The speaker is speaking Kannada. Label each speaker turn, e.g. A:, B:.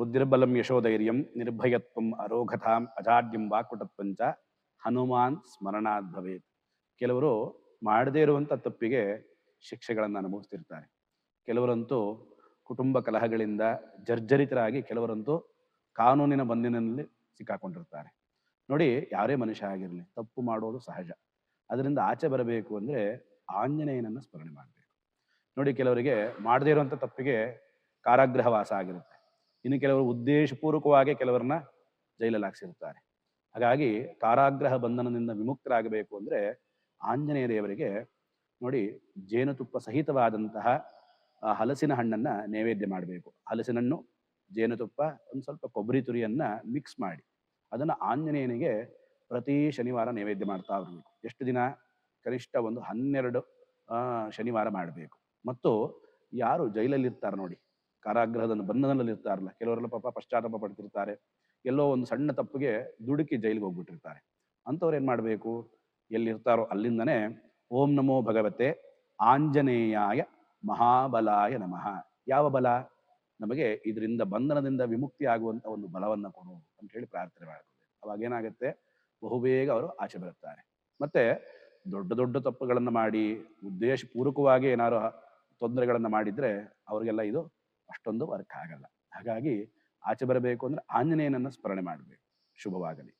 A: ಬುದ್ಧಿರ್ಬಲಂ ಯಶೋಧೈರ್ಯಂ ನಿರ್ಭಯತ್ವಂ ಅರೋಗತಾಂ ಅಜಾಡ್ಯಂ ವಾಕ್ಪಟುತ್ವಂಚ ಹನುಮಾನ್ ಸ್ಮರಣಾತ್ ಭವೇತ್. ಕೆಲವರು ಮಾಡದೇ ಇರುವಂಥ ತಪ್ಪಿಗೆ ಶಿಕ್ಷೆಗಳನ್ನು ಅನುಭವಿಸ್ತಿರ್ತಾರೆ. ಕೆಲವರಂತೂ ಕುಟುಂಬ ಕಲಹಗಳಿಂದ ಜರ್ಜರಿತರಾಗಿ ಕೆಲವರಂತೂ ಕಾನೂನಿನ ಬಂಧನಲ್ಲಿ ಸಿಕ್ಕಾಕೊಂಡಿರ್ತಾರೆ. ನೋಡಿ, ಯಾರೇ ಮನುಷ್ಯ ಆಗಿರಲಿ ತಪ್ಪು ಮಾಡೋದು ಸಹಜ. ಅದರಿಂದ ಆಚೆ ಬರಬೇಕು ಅಂದರೆ ಆಂಜನೇಯನನ್ನು ಸ್ಮರಣೆ ಮಾಡಬೇಕು. ನೋಡಿ, ಕೆಲವರಿಗೆ ಮಾಡದೇ ಇರುವಂಥ ತಪ್ಪಿಗೆ ಕಾರಾಗೃಹವಾಸ ಆಗಿರುತ್ತೆ. ಇನ್ನು ಕೆಲವರು ಉದ್ದೇಶಪೂರ್ವಕವಾಗಿ ಕೆಲವರನ್ನ ಜೈಲಲ್ಲಿ ಹಾಕ್ಸಿರ್ತಾರೆ. ಹಾಗಾಗಿ ಕಾರಾಗೃಹ ಬಂಧನದಿಂದ ವಿಮುಕ್ತರಾಗಬೇಕು ಅಂದರೆ ಆಂಜನೇಯ ದೇವರಿಗೆ ನೋಡಿ ಜೇನುತುಪ್ಪ ಸಹಿತವಾದಂತಹ ಹಲಸಿನ ಹಣ್ಣನ್ನು ನೈವೇದ್ಯ ಮಾಡಬೇಕು. ಹಲಸಿನ ಹಣ್ಣು, ಜೇನುತುಪ್ಪ, ಒಂದು ಸ್ವಲ್ಪ ಕೊಬ್ಬರಿ ತುರಿಯನ್ನು ಮಿಕ್ಸ್ ಮಾಡಿ ಅದನ್ನು ಆಂಜನೇಯನಿಗೆ ಪ್ರತಿ ಶನಿವಾರ ನೈವೇದ್ಯ ಮಾಡ್ತಾ ಬರಬೇಕು. ಎಷ್ಟು ದಿನ? ಕನಿಷ್ಠ ಒಂದು 12 ಶನಿವಾರ ಮಾಡಬೇಕು. ಮತ್ತು ಯಾರು ಜೈಲಲ್ಲಿರ್ತಾರೆ ನೋಡಿ, ಕಾರಾಗೃಹದ ಬಂಧನದಲ್ಲಿ ಇರ್ತಾರಲ್ಲ, ಕೆಲವರೆಲ್ಲ ಪಾಪ ಪಶ್ಚಾತ್ತಾಪ ಪಡ್ತಿರ್ತಾರೆ. ಎಲ್ಲೋ ಒಂದು ಸಣ್ಣ ತಪ್ಪಿಗೆ ದುಡುಕಿ ಜೈಲಿಗೆ ಹೋಗ್ಬಿಟ್ಟಿರ್ತಾರೆ. ಅಂಥವ್ರು ಏನು ಮಾಡಬೇಕು? ಎಲ್ಲಿರ್ತಾರೋ ಅಲ್ಲಿಂದನೇ ಓಂ ನಮೋ ಭಗವತೆ ಆಂಜನೇಯಾಯ ಮಹಾಬಲಾಯ ನಮಃ. ಯಾವ ಬಲ? ನಮಗೆ ಇದರಿಂದ ಬಂಧನದಿಂದ ವಿಮುಕ್ತಿ ಆಗುವಂಥ ಒಂದು ಬಲವನ್ನು ಕೊಡು ಅಂತ ಹೇಳಿ ಪ್ರಾರ್ಥನೆ ಮಾಡ್ತಾರೆ. ಅವಾಗೇನಾಗುತ್ತೆ? ಬಹುಬೇಗ ಅವರು ಆಚೆ ಬರುತ್ತಾರೆ. ಮತ್ತೆ ದೊಡ್ಡ ದೊಡ್ಡ ತಪ್ಪುಗಳನ್ನು ಮಾಡಿ ಉದ್ದೇಶಪೂರ್ವಕವಾಗಿ ಏನಾದ್ರು ತೊಂದರೆಗಳನ್ನು ಮಾಡಿದರೆ ಅವರಿಗೆಲ್ಲ ಇದು ಅಷ್ಟೊಂದು ವರ್ಕ್ ಆಗಲ್ಲ. ಹಾಗಾಗಿ ಆಚೆ ಬರಬೇಕು ಅಂದರೆ ಆಂಜನೇಯನನ್ನು ಸ್ಮರಣೆ ಮಾಡಬೇಕು. ಶುಭವಾಗಲಿ.